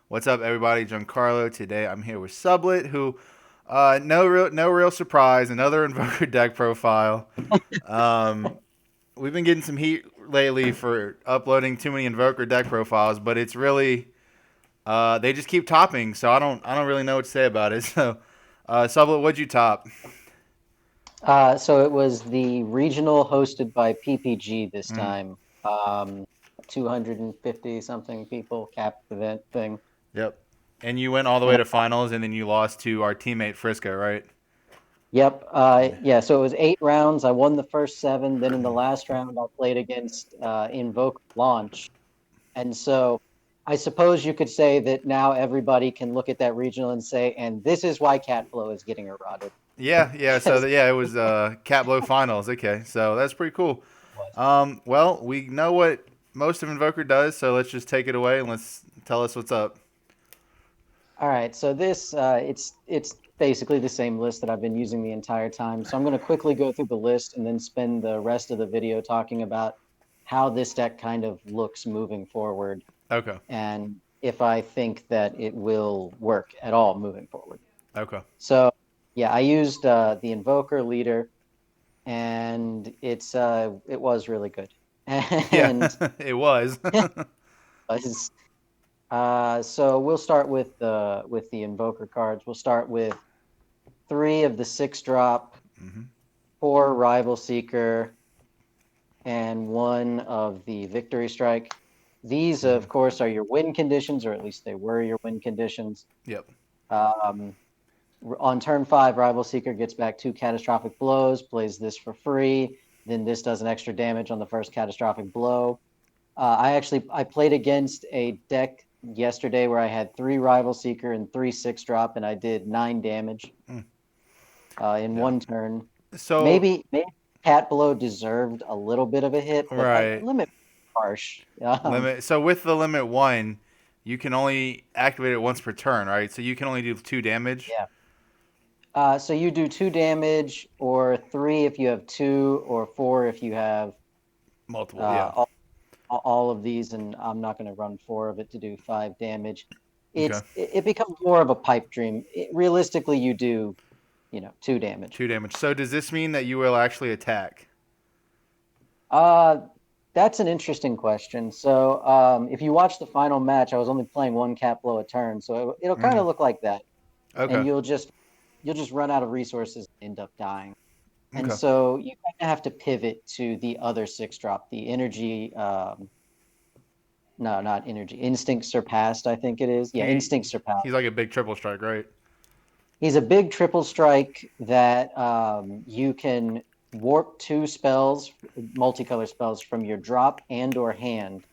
What's up, everybody? Giancarlo. Today, I'm here with Sublett, who, no real surprise, another Invoker deck profile. Um, we've been getting some heat lately for uploading too many Invoker deck profiles, but it's really, they just keep topping. So I don't really know what to say about it. So, Sublett, what'd you top? So it was the regional hosted by PPG this Mm, time. 250 something people capped event thing. yep. And you went all the way And to finals, and then you lost to our teammate Frisco, right? yep, yeah, so it was 8 rounds. I won the first seven. Then in the last round, I played against Invoke Launch. And so I suppose you could say that now everybody can look at that regional and say, and this is why Catflow is getting eroded. Yeah, yeah. So Because it was Cat Blow finals. Okay, so that's pretty cool. it was. Well, we know what most of Invoker does, so let's just take it away and let's tell us what's up. All right, so this it's basically the same list that I've been using the entire time. So I'm going to quickly go through the list and then spend the rest of the video talking about how this deck kind of looks moving forward Okay. and if I think that it will work at all moving forward. Okay. So yeah, I used the Invoker leader and it was really good. Yeah, And it was. was so we'll start with the Invoker cards. We'll start with three of the six drop, hmm four Rival Seeker, and one of the Victory Strike. These, hmm of course, are your win conditions, or at least they were your win conditions. Yep. Um, on turn five, Rival Seeker gets back two Catastrophic Blows, plays this for free. Then this does an extra damage on the first Catastrophic Blow. I played against a deck yesterday where I had three Rival Seeker and three six drop, and I did 9 damage Mm. in Yeah. one turn. So Maybe Cat Below deserved a little bit of a hit, but right limit harsh. limit. So with the limit one, you can only activate it once per turn, right? So you can only do 2 damage. Yeah. So you do 2 damage, or three if you have two, or four if you have Multiple. Yeah. uh, all, all of these. And I'm not going to run four of it to do 5 damage. Okay. It becomes more of a pipe dream. Realistically, you do 2 damage. 2 damage. So does this mean that you will actually attack? Uh, that's an interesting question. So, if you watch the final match, I was only playing one cat blow a turn, so it'll kind hmm of look like that, and Okay. you'll just run out of resources and end up dying. And Okay. so you kind of have to pivot to the other six drop, the energy. No, not energy. Instinct surpassed, I think it is. Yeah, He instinct surpassed. he's like a big triple strike, right? He's a big triple strike that you can warp two spells, multicolor spells from your drop and or hand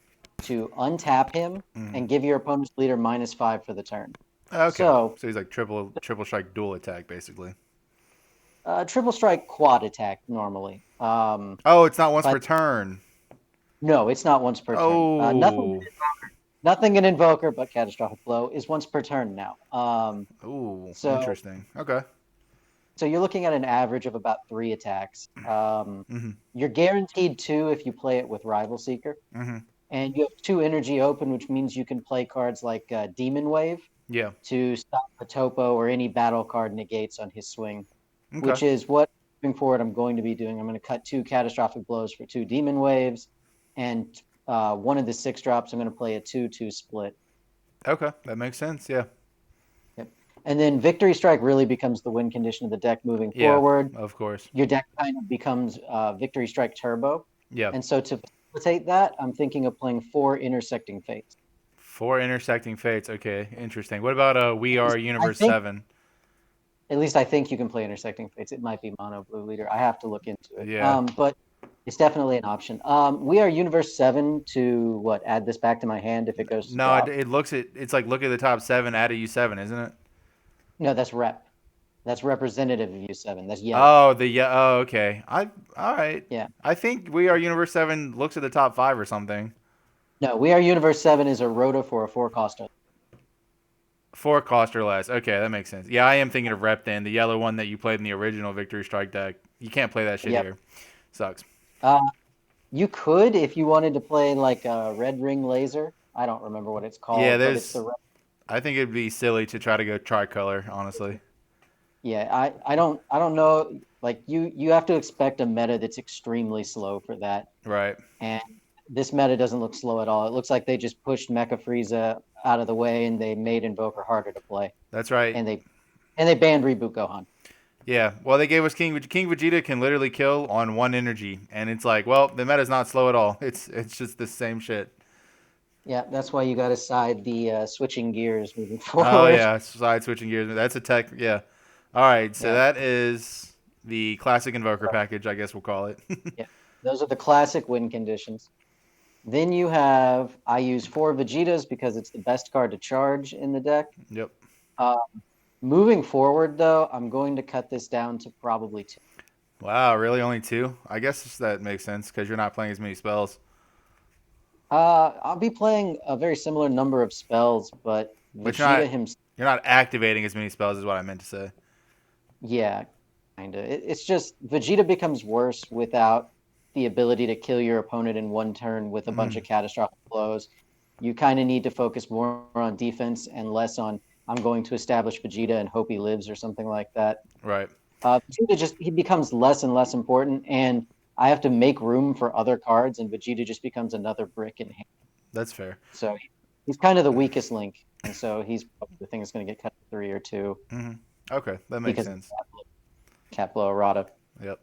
to untap him hmm and give your opponent's leader -5 for the turn. Okay. So So he's like triple strike dual attack basically. triple strike quad attack normally. Oh, it's not once But per turn. no, it's not once per turn. Oh. Nothing in Invoker but Catastrophic Blow is once per turn now. Ooh, So interesting. Okay. So you're looking at an average of about three attacks. Mhm. You're guaranteed two if you play it with Rival Seeker, Mhm. and you have two energy open, which means you can play cards like Demon Wave Yeah. to stop a topo or any battle card negates on his swing, Okay. which is what moving forward I'm going to be doing. I'm going to cut two Catastrophic Blows for two Demon Waves, and one of the six drops I'm going to play a 2/2 split. Okay. That makes sense. Yeah. Yep. And then Victory Strike really becomes the win condition of the deck moving Yeah. forward. Of course. Your deck kind of becomes Victory Strike Turbo. Yeah. And so to facilitate that, I'm thinking of playing four Intersecting Fates. Four intersecting fates. Okay. Interesting. What about We At Are least I Universe think, 7? at least I think you can play Intersecting Fates. It might be Mono Blue Leader. I have to look into it. Yeah. But it's definitely an option. We are Universe 7 to what? Add this back to my hand if it goes to No, drop. it looks it. It's like look at the top seven, add a U7, isn't it? No, that's rep. That's representative of U7. That's yellow. Oh, the yeah. Oh, okay. All right. Yeah. I think We Are Universe 7 looks at the top five or something. No, We Are Universe 7 is a Rhoda for a four coster. Four cost or less. Okay, that makes sense. Yeah, I am thinking of Rep then, the yellow one that you played in the original Victory Strike deck. You can't play that shit Yep. here. Sucks. Uh, You could if you wanted to play like a Red Ring Laser. I don't remember what it's Yeah, called, but it's the there's I think it'd be silly to try to go tricolor, honestly. Yeah, I don't know. Like you have to expect a meta that's extremely slow for that. Right. And this meta doesn't look slow at all. It looks like they just pushed Mecha Frieza out of the way and they made Invoker harder to play. That's right. And they banned Reboot Gohan. Yeah. Well, they gave us King Vegeta can literally kill on one energy, and it's like, well, the meta's not slow at all. It's just the same shit. Yeah, that's why you got to side the switching gears moving Oh forward. yeah, side switching gears. That's a tech. Yeah. All right. So Yeah, that is the classic Invoker package, I guess we'll call it. yeah. Those are the classic win conditions. Then you have I use 4 Vegetas because it's the best card to charge in the deck. Yep. Uh, Moving forward, though, I'm going to cut this down to probably 2. Wow, really only two? I guess that makes sense because you're not playing as many spells. I'll be playing a very similar number of spells, but But Vegeta himself, you're not activating as many spells is what I meant to say. yeah, kind of. It's just Vegeta becomes worse without the ability to kill your opponent in one turn with a bunch of Mm, catastrophic blows. You kind of need to focus more on defense and less on I'm going to establish Vegeta and hope he lives or something like that. right. Vegeta just he becomes less and less important, and I have to make room for other cards, and Vegeta just becomes another brick in hand. That's fair. So he's kind of the weakest link, and so he's probably the thing that's going to get cut to 3 or 2 Hmm. Okay, that makes because sense. Cat Blow Errata. Yep.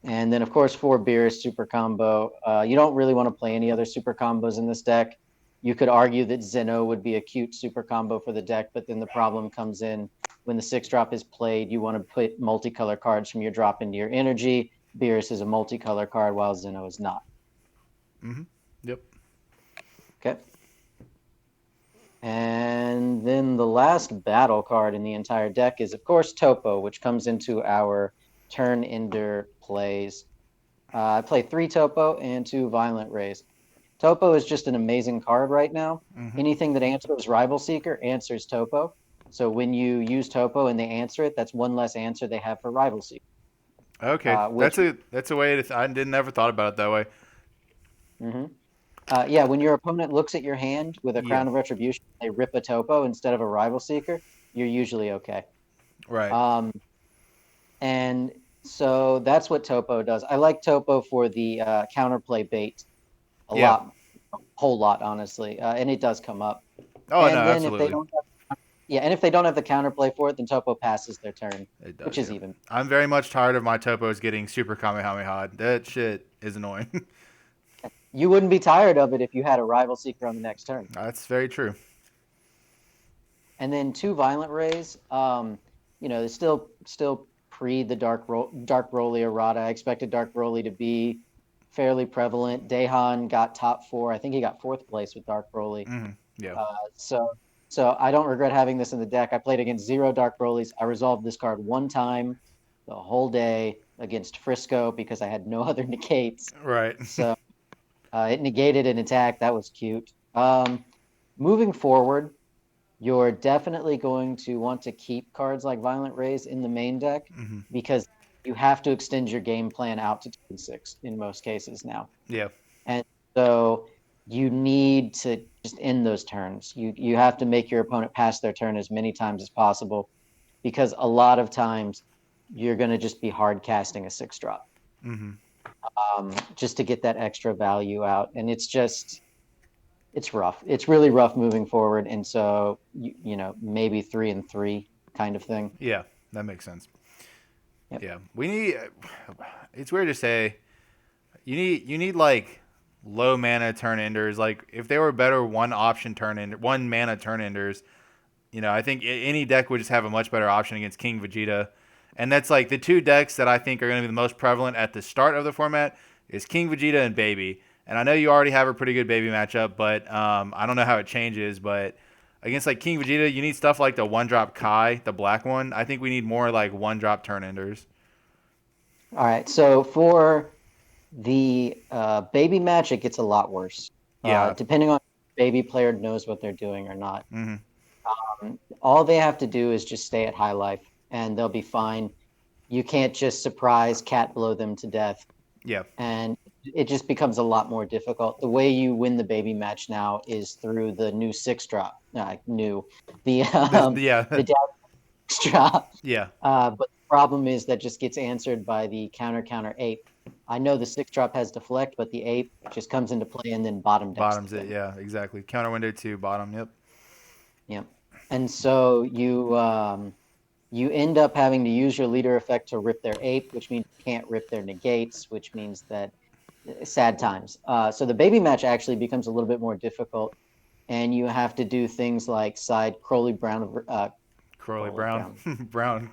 And then, of course, 4 Beerus super combo. You don't really want to play any other super combos in this deck. You could argue that Zeno would be a cute super combo for the deck, but then the problem comes in when the 6-drop is played. You want to put multicolor cards from your drop into your energy. Beerus is a multicolor card, while Zeno is not. Hmm. Yep. Okay. And then the last battle card in the entire deck is, of course, Topo, which comes into our turn ender plays. I play 3 Topo and 2 Violent Rays. Topo is just an amazing card right now. Hmm. Anything that answers Rival Seeker answers Topo. So when you use Topo and they answer it, that's one less answer they have for Rival Seeker. Okay, Which, that's a way to. I didn't never thought about it that way. mhm. Yeah, when your opponent looks at your hand with a Yeah. Crown of Retribution, they rip a Topo instead of a Rival Seeker, you're usually okay. Right. Um, and so that's what Topo does. I like Topo for the counterplay bait a Yeah. lot, a whole lot, honestly, and it does come up. Oh no, And then if they absolutely. don't yeah, and if they don't have the counterplay for it, then Topo passes their turn, It which does. is Yeah. even. I'm very much tired of my topos getting super kamehameha. That shit is annoying. You wouldn't be tired of it if you had a Rival Seeker on the next turn. That's very true. And then 2 Violent Rays. It's still pre the Dark Broly errata. I expected Dark Broly to be fairly prevalent. Dahan got top 4. I think he got 4th place with Dark Broly. Hmm. Yeah. Uh, so so I don't regret having this in the deck. I played against 0 Dark Brolys. I resolved this card one time the whole day against Frisco because I had no other negates. Right. So it negated an attack. That was cute. Moving forward, you're definitely going to want to keep cards like Violent Rays in the main deck Hmm. because you have to extend your game plan out to turn 6 in most cases now. Yeah. And so you need to just end those turns. You have to make your opponent pass their turn as many times as possible because a lot of times you're going to just be hard casting a 6-drop Hmm. just to get that extra value out. And it's rough. It's really rough moving forward. And so, maybe 3-3 kind of thing. Yeah. That makes sense. Yep. Yeah. We need. It's weird to say. You need like low mana turn enders. Like if they were better one option turn ender, one mana turn enders. I think any deck would just have a much better option against King Vegeta. And that's like the two decks that I think are going to be the most prevalent at the start of the format is King Vegeta and Baby. And I know you already have a pretty good Baby matchup, but I don't know how it changes. But against like King Vegeta, you need stuff like the one drop Kai, the black one. I think we need more like one drop turn enders. All right. So for the baby match, it gets a lot worse. Yeah. Depending on if the baby player knows what they're doing or not. Hmm. All they have to do is just stay at high life and they'll be fine. You can't just surprise cat blow them to death. Yeah. And it just becomes a lot more difficult. The way you win the baby match now is through the new 6-drop. new the Yeah, the deck extra. yeah. But the problem is that just gets answered by the counter ape. I know the 6-drop has deflect, but the ape just comes into play and then bottom decks the Bottoms it. thing. Yeah, exactly. Counter window two, bottom. Yep. Yeah. And so you end up having to use your leader effect to rip their ape, which means you can't rip their negates, which means that sad times. So the baby match actually becomes a little bit more difficult, and you have to do things like side Crowley Crowley Brown, Brown, Brown,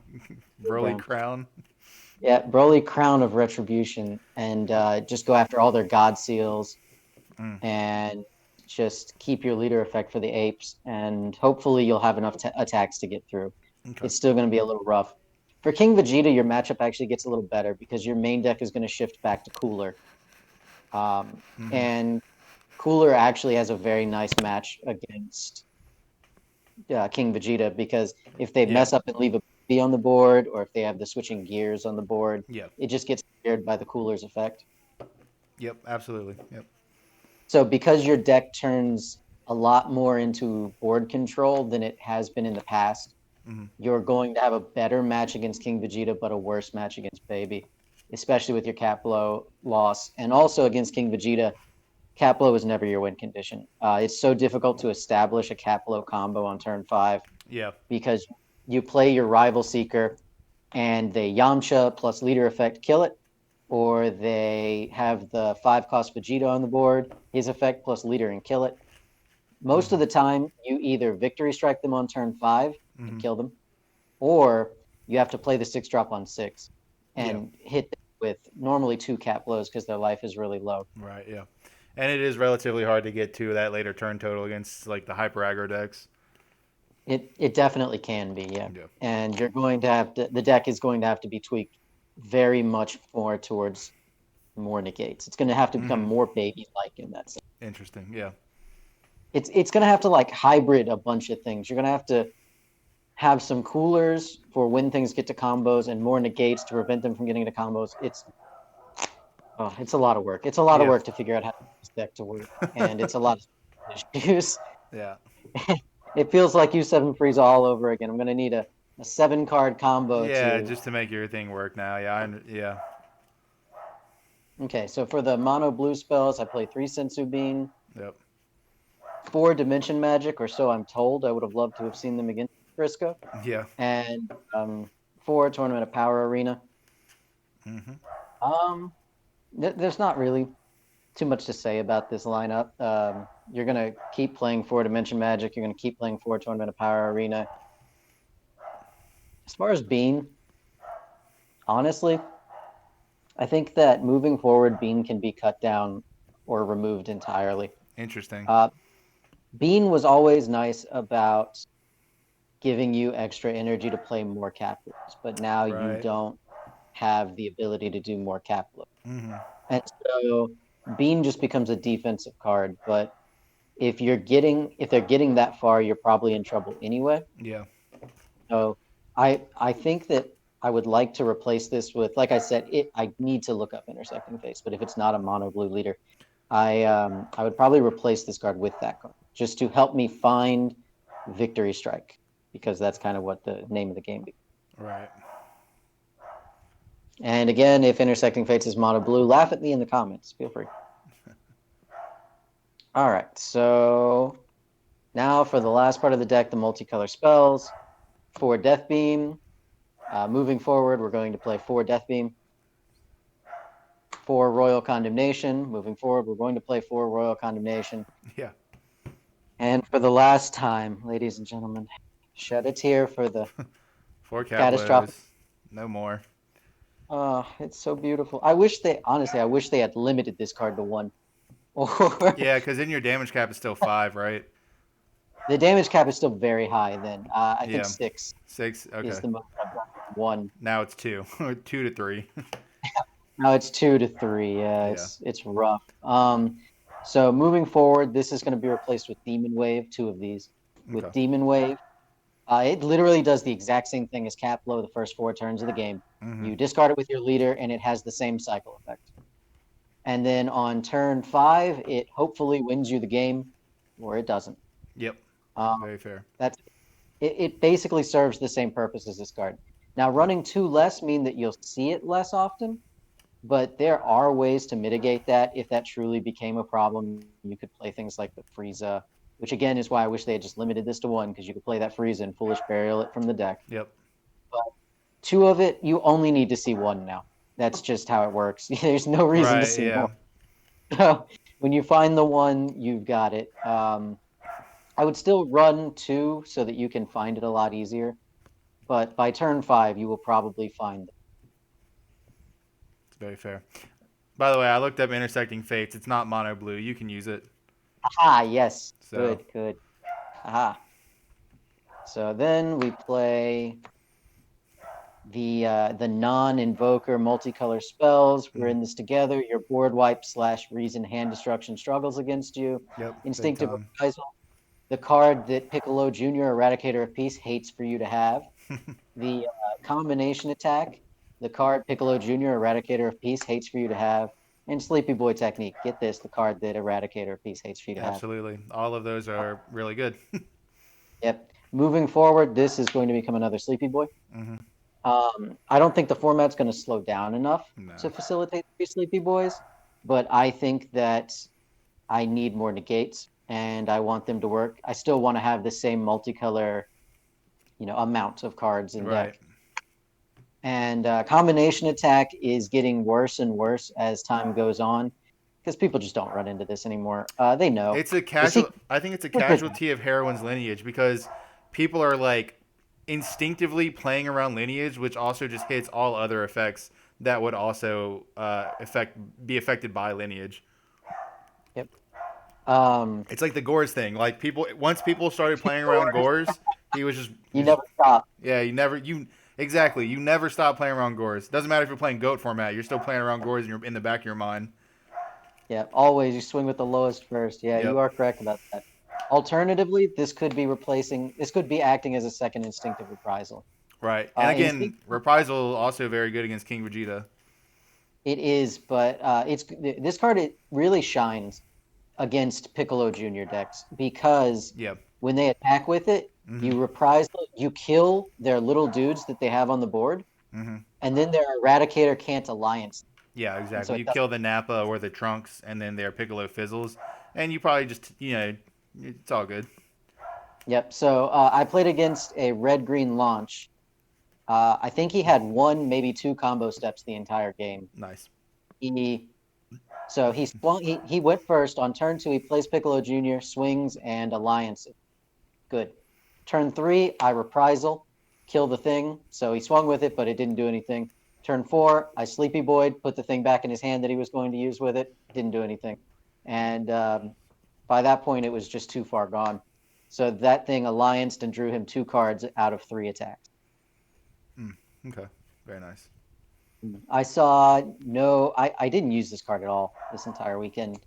Broly Brown. Crown. Yeah, Broly Crown of Retribution, and just go after all their God Seals Mm, and just keep your leader effect for the apes, and hopefully you'll have enough attacks to get through. okay. It's still going to be a little rough. For King Vegeta, your matchup actually gets a little better because your main deck is going to shift back to Cooler. Mm-hmm. And Cooler actually has a very nice match against King Vegeta because if they Yeah. mess up and leave a B on the board, or if they have the switching gears on the board, Yep. it just gets cleared by the Cooler's effect. Yep. Absolutely. Yep. So because your deck turns a lot more into board control than it has been in the past, Mm-hmm. you're going to have a better match against King Vegeta, but a worse match against Baby, especially with your Caplo loss. And also against King Vegeta, Caplo is never your win condition. It's so difficult to establish a Caplo combo on turn 5 Yeah. because you play your Rival Seeker and they Yamcha plus leader effect kill it, or they have the 5-cost Vegeta on the board, his effect plus leader and kill it. Most Mm-hmm. of the time, you either victory strike them on turn 5 and Mm-hmm. kill them, or you have to play the 6-drop on 6 Yeah. and hit them with normally 2 cap blows because their life is really low. Right. Yeah. And it is relatively hard to get to that later turn total against like the hyper aggro decks. It definitely can be, yeah. Yeah. And you're going to have to the deck is going to have to be tweaked very much more towards more negates. It's going to have to become Mm-hmm. more baby like in that sense. Interesting. Yeah. It's going to have to like hybrid a bunch of things. You're going to have some coolers for when things get to combos and more negates to prevent them from getting to combos. It's a lot of work. It's a lot of Yeah. work to figure out how to get this deck to work, and it's a lot of issues. Yeah. It feels like U7 Freeze all over again. I'm going to need a 7-card combo Yeah. to. Just to make everything work now. Yeah. Yeah. Okay, so for the mono blue spells, I play 3 Sensu Bean, Yep. 4 Dimension Magic, or so I'm told. I would have loved to have seen them against Frisco, Yeah. and 4 Tournament of Power Arena. Mm-hmm. Um, there's not really too much to say about this lineup. You're gonna keep playing 4 Dimension Magic. You're gonna keep playing 4 Tournament of Power Arena. As far as Bean, honestly, I think that moving forward, Bean can be cut down or removed entirely. Interesting. Uh, Bean was always nice about giving you extra energy to play more capitals, but now you Right. don't have the ability to do more capital. Mm-hmm. And so Bean just becomes a defensive card, but if they're getting that far, you're probably in trouble anyway. Yeah. So I think that I would like to replace this with, like I said, I need to look up intersecting face, but if it's not a mono blue leader, I would probably replace this card with that card just to help me find Victory Strike, because that's kind of what the name of the game is. Right. And again, if intersecting fates is mono blue, laugh at me in the comments. Feel free. All right, so now for the last part of the deck, the multicolor spells. 4 Death Beam. Moving forward, we're going to play 4 Death Beam. 4 Royal Condemnation. Moving forward, we're going to play 4 Royal Condemnation. Yeah. And for the last time, ladies and gentlemen, shed a tear for the 4 catastrophic. Caplos. No more. Oh, it's so beautiful. I wish they had limited this card to 1. Or Yeah, because then your damage cap is still 5, right? the damage cap is still very high then. I think Yeah. 6 6. is Okay. the most I've done. 1. Now it's 2. 2 to 3. Now it's 2 to 3. Yeah, Yeah. it's rough. So moving forward, this is going to be replaced with Demon Wave, 2 of these. With Okay. Demon Wave, it literally does the exact same thing as Caplo the first 4 turns of the game. Mm-hmm. You discard it with your leader, and it has the same cycle effect. And then on turn 5, it hopefully wins you the game, or it doesn't. Yep. Very fair. That's it basically serves the same purpose as this card. Now, running two less mean that you'll see it less often, but there are ways to mitigate that if that truly became a problem. You could play things like the Frieza, which again is why I wish they had just limited this to one, because you could play that Frieza and Foolish Burial it from the deck. Yep. But two of it, you only need to see one now. That's just how it works. There's no reason to Right. see Yeah. more. So when you find the one, you've got it. I would still run two so that you can find it a lot easier. But by turn 5, you will probably find it. It's very fair. By the way, I looked up intersecting fates. It's not mono blue. You can use it. Aha, yes. So Good, good. Aha. So then we play the non-invoker multicolor spells. We're in this together. Your board wipe / reason hand destruction struggles against you. yep. Big Instinctive time. Reprisal, the card that Piccolo Jr., Eradicator of Peace, hates for you to have. The combination attack, the card Piccolo Jr., Eradicator of Peace, hates for you to have. And Sleepy Boy Technique, get this, the card that Eradicator of Peace hates for you to have. Absolutely. All of those are really good. Yep. Moving forward, this is going to become another Sleepy Boy. hmm I don't think the format's going to slow down enough No. to facilitate three Sleepy Boys, but I think that I need more negates and I want them to work. I still want to have the same multicolor, amount of cards in Right. deck. And combination attack is getting worse and worse as time goes on because people just don't run into this anymore. They know. It's a The casual. I think it's a secret- casualty of heroine's lineage because people are like instinctively playing around lineage, which also just hits all other effects that would also be affected by lineage. Yep. Um, It's like the Gores thing. Like once people started playing around Gores, he was just you never stop. yeah. You never stop playing around Gores. Doesn't matter if you're playing Goat format. You're still playing around Gores in the back of your mind. Yeah, always you swing with the lowest first. Yeah, you Yep. are correct about that. Alternatively, this could be acting as a second instinctive reprisal. Right. And again, Instinct, Reprisal also very good against King Vegeta. it is, but this card it really shines against Piccolo Junior decks because Yep. when they attack with it, hmm you reprisal, you kill their little dudes that they have on the board, hmm and then their Eradicator can't alliance, Yeah, and so exactly. it You doesn't. kill the Nappa or the Trunks, and then their Piccolo fizzles, and you probably just it's all good. Yep. So I played against a red-green launch. I think he had one, maybe two combo steps the entire game. Nice. He so he swung. He went first on turn 2. He plays Piccolo Jr., swings and alliance. Good. Turn 3, I reprisal, kill the thing. So he swung with it, but it didn't do anything. Turn 4, I Sleepy Boyed, put the thing back in his hand that he was going to use with it. Didn't do anything. And by that point, it was just too far gone. So that thing allianced and drew him 2 cards out of 3 attacks. Okay. Very nice. I saw no, I didn't use this card at all this entire weekend.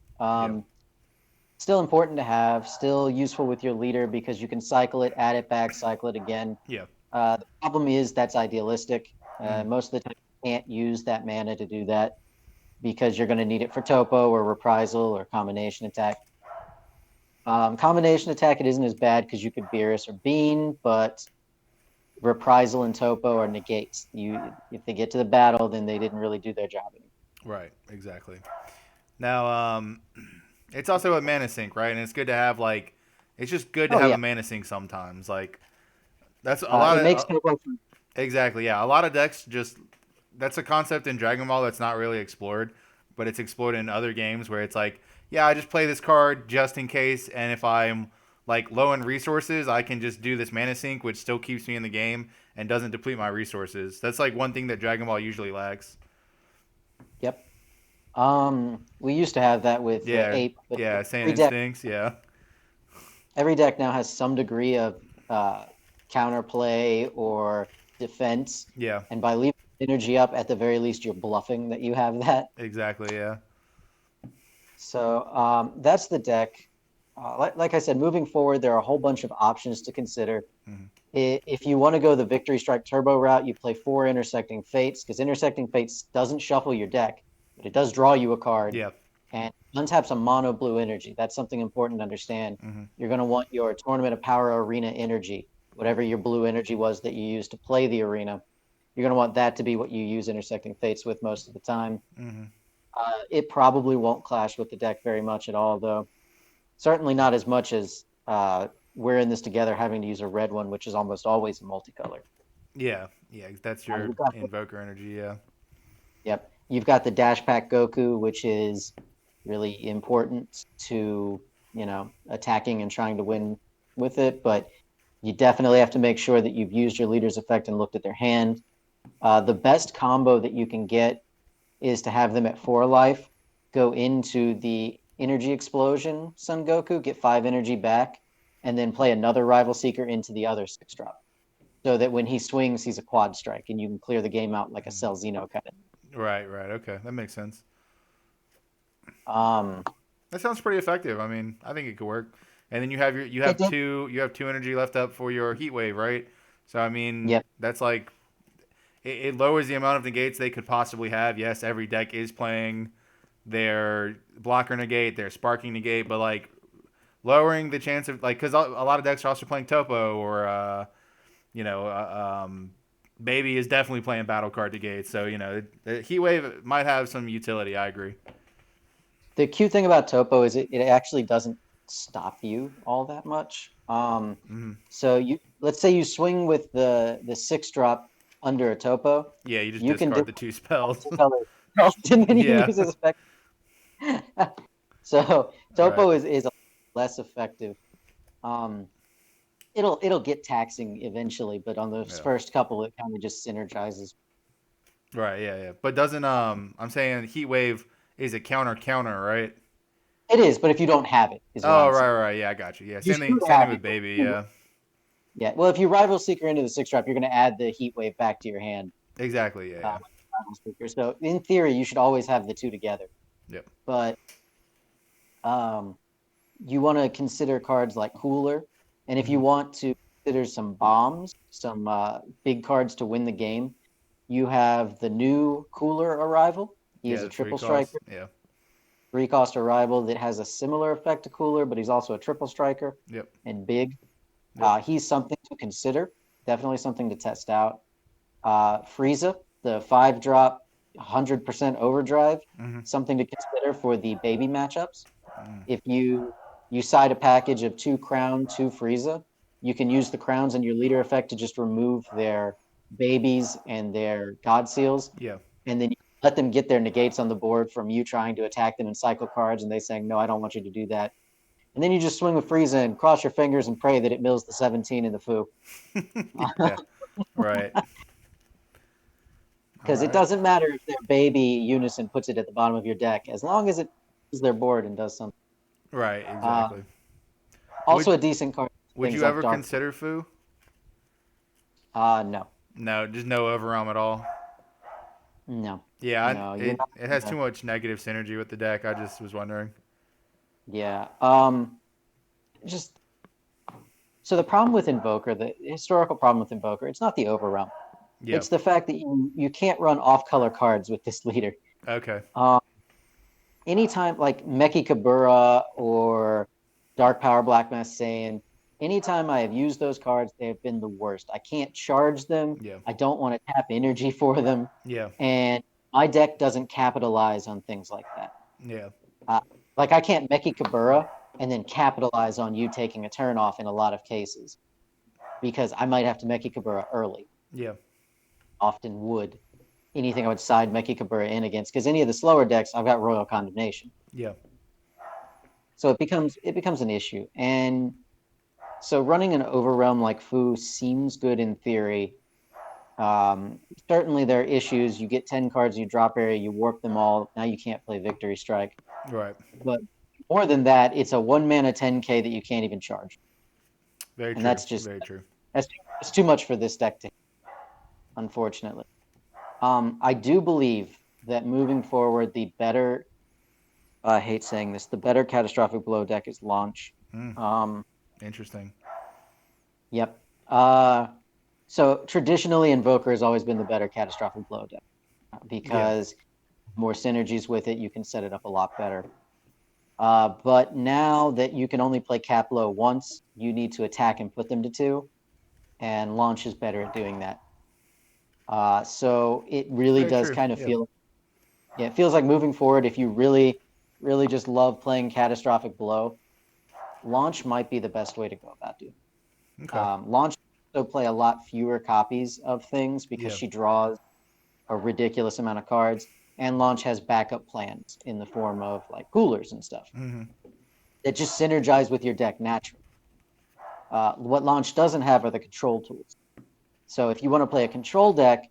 Still important to have, still useful with your leader because you can cycle it, add it back, cycle it again. Yeah. The problem is that's idealistic. Most of the time, you can't use that mana to do that because you're going to need it for topo or reprisal or combination attack. Combination attack, it isn't as bad because you could Beerus or Bean, but reprisal and topo are negates. If they get to the battle, then they didn't really do their job anymore. Right. Exactly. Now, it's also a mana sink, right? And it's good to have it's just good to Oh have yeah, a mana sink sometimes. Like that's a lot it of makes topo. exactly. Yeah, a lot of decks just that's a concept in Dragon Ball that's not really explored, but it's explored in other games where it's like, yeah, I just play this card just in case, and if I'm like low in resources, I can just do this mana sink, which still keeps me in the game and doesn't deplete my resources. That's like one thing that Dragon Ball usually lacks. Yep. We used to have that with Yeah, Ape, but yeah, Saiyan every deck, Instincts, yeah, every deck now has some degree of counterplay or defense, yeah, and by leaving energy up, at the very least, you're bluffing that you have that. exactly, yeah, So that's the deck. Like I said, moving forward, there are a whole bunch of options to consider. Mhm. If you want to go the Victory Strike Turbo route, you play 4 Intersecting Fates because Intersecting Fates doesn't shuffle your deck, but it does draw you a card. yeah, And untap's a mono blue energy. That's something important to understand. Hmm. You're going to want your Tournament of Power arena energy, whatever your blue energy was that you used to play the arena. You're going to want that to be what you use Intersecting Fates with most of the time. Hmm. It probably won't clash with the deck very much at all, though. Certainly not as much as we're in this together having to use a red one, which is almost always a multicolor. Yeah, yeah, that's your You've got invoker energy. Yeah. Yep. You've got the Dash Pack Goku, which is really important to, attacking and trying to win with it. But you definitely have to make sure that you've used your leader's effect and looked at their hand. The best combo that you can get is to have them at 4 life, go into the energy explosion Son Goku, get 5 energy back, and then play another Rival Seeker into the other 6-drop. So that when he swings, he's a quad strike and you can clear the game out like a Cell Xeno kind of. Right, right. Okay, that makes sense. Um, That sounds pretty effective. I mean, I think it could work. And then you it have did. two energy left up for your heat wave, right? So I mean, Yep. that's like it lowers the amount of negates they could possibly have. Yes, every deck is playing their blocker negate, their sparking negate, but like lowering the chance of like because a lot of decks are also playing topo or you know baby is definitely playing battle card negate. So the heat wave might have some utility. I agree. The cute thing about Topo is it actually doesn't stop you all that much. Hmm. So let's say you swing with the 6-drop under a Topo, Yeah, you just you can discard the discard two spells. multicolor spells, and then you Yeah. use his effect. So Right. Topo is less effective. Um, it'll get taxing eventually, but on those Yeah. first couple, it kind of just synergizes. Right. Yeah. Yeah. But doesn't I'm saying heat wave is a counter, right? It is, but if you don't have it, is what Oh, I'm right, saying. right. Yeah, I got you. Yeah. You Same thing. should Same thing have with it. baby. Yeah. Yeah, well, if you Rival Seeker into the 6-drop, you're going to add the Heat Wave back to your hand. Exactly. Yeah. Yeah. With the Rival Seeker. So in theory, you should always have the two together. Yep. But um, you want to consider cards like Cooler, and if you Hmm. want to consider some bombs, some big cards to win the game, you have the new Cooler Arrival. He Yeah. is a The three triple costs. striker, Yeah. 3-cost Arrival that has a similar effect to Cooler, but he's also a triple striker Yep. and big. Yep. He's something to consider. Definitely something to test out. Frieza, the 5-drop, 100% overdrive, Hmm. something to consider for the baby matchups. If you side a package of 2 Crown, 2 Frieza, you can use the crowns and your leader effect to just remove their babies and their God Seals, Yeah. and then you let them get their negates on the board from you trying to attack them and cycle cards, and they saying, "No, I don't want you to do that." And then you just swing with Frieza and cross your fingers and pray that it mills the 17 in the foo. Yeah. Right. All Because it right. doesn't matter if their baby Unison puts it at the bottom of your deck, as long as it is their board and does something. Right. Uh, Exactly. Also, Would a decent card. Would Things you like ever Dark. consider foo? No, No, just no overwhelm at all. no, Yeah, no. You're not. it has too Gonna, much negative synergy with the deck. I just was wondering. yeah. Just so the problem with Invoker, the historical problem with Invoker, it's not the overwhelm. Yeah. It's the fact that you can't run off-color cards with this leader. Okay. Um, Anytime like Meki Kabura or Dark Power Black Mass Saiyan, anytime I have used those cards, they have been the worst. I can't charge them. Yeah. I don't want to tap energy for them. Yeah. And my deck doesn't capitalize on things like that. Yeah. Uh, like I can't Meki Kabura and then capitalize on you taking a turn off in a lot of cases because I might have to Meki Kabura early, Yeah. often would. Anything I would side Meki Kabura in against because any of the slower decks, I've got Royal Condemnation. Yeah. So it becomes an issue. And so running an overrealm like Fu seems good in theory. Certainly there are issues. You get 10 cards, you drop area, you warp them all. Now you can't play Victory Strike. Right. But more than that, it's a 1 mana 10K that you can't even charge. Very And true. that's just Very true. that's too much for this deck to hit, unfortunately. I do believe that moving forward, the better I hate saying this, the better Catastrophic Blow deck is Launch. Mm, Um, interesting. Yep. So traditionally, Invoker has always been the better Catastrophic Blow deck Yeah. because more synergies with it, you can set it up a lot better. But now that you can only play cap low once, you need to attack and put them to 2, and launch is better at doing that. So it really Very does true. kind of Yeah. feel, yeah, it feels like moving forward, if you really, really just love playing Catastrophic Blow, launch might be the best way to go about doing it. Okay. Launch also play a lot fewer copies of things because Yeah. she draws a ridiculous amount of cards, and launch has backup plans in the form of like coolers and stuff Mm-hmm. that just synergize with your deck naturally. What launch doesn't have are the control tools. So if you want to play a control deck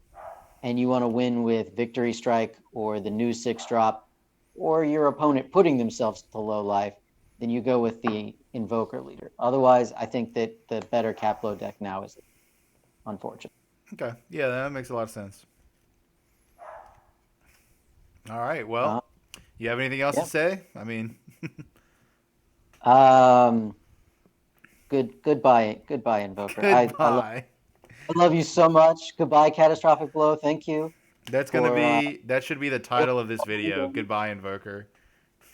and you want to win with Victory Strike or the new 6-drop, or your opponent putting themselves to low life, then you go with the Invoker leader. Otherwise, I think that the better Caplo deck now is unfortunate. Okay. Yeah, that makes a lot of sense. All right. Uh, Well, you have anything else to yeah. say? I mean, Um, goodbye, Invoker. goodbye. I love you so much. Goodbye, Catastrophic Blow. Thank you for That should be the title of this video. Goodbye, Invoker.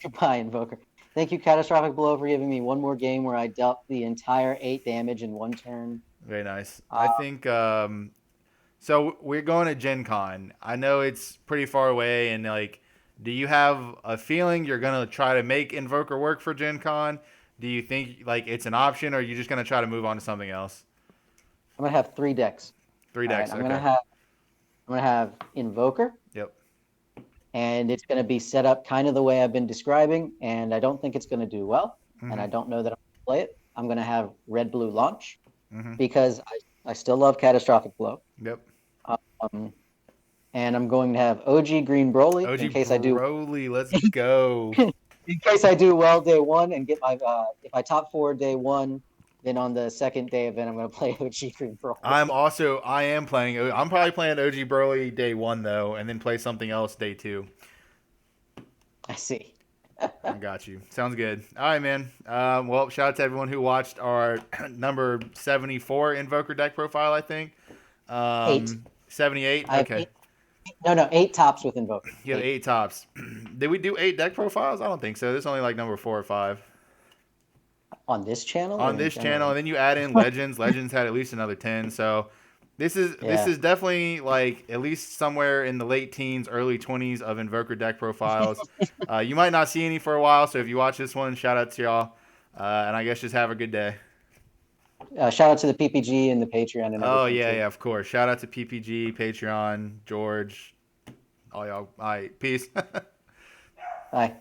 goodbye, Invoker. Thank you, Catastrophic Blow, for giving me one more game where I dealt the entire 8 damage in one turn. Very nice. Uh, I think so we're going to Gen Con. I know it's pretty far away and like do you have a feeling you're going to try to make Invoker work for Gen Con? Do you think like it's an option or are you just going to try to move on to something else? I'm gonna have 3 decks. Three All right, decks. Okay. I'm gonna have Invoker, Yep. and it's gonna be set up kind of the way I've been describing, and I don't think it's gonna do well, and I Mhm. don't know that I'm gonna play it. I'm gonna have Red Blue Launch Mhm. because I still love Catastrophic Blow. Yep. Um, and I'm going to have OG Green Broly OG in case I do Broly, let's go. in case I do well day one and get my if I top 4 day one, then on the second day event I'm going to play OG Green Broly. I am playing I'm probably playing OG Broly day 1 though and then play something else day 2. I see. I got you. Sounds good. All right, man. Well, shout out to everyone who watched our number 74 Invoker deck profile, I think. 8. 78. I have Okay. 8. No, 8 tops with Invoker. You have 8. 8 tops. Did we do 8 deck profiles? I don't think so. This is only like number 4 or 5 On this channel on or in this channel. general? And then you add in Legends. Legends had at least another 10. So this Yeah. is definitely like at least somewhere in the late teens, early 20s of Invoker deck profiles. You might not see any for a while. So if you watch this one, shout out to y'all. And I guess just have a good day. Shout out to the PPG and the Patreon and Oh everything yeah, too. yeah, of course. Shout out to PPG, Patreon, George, all y'all. All right, peace. Bye.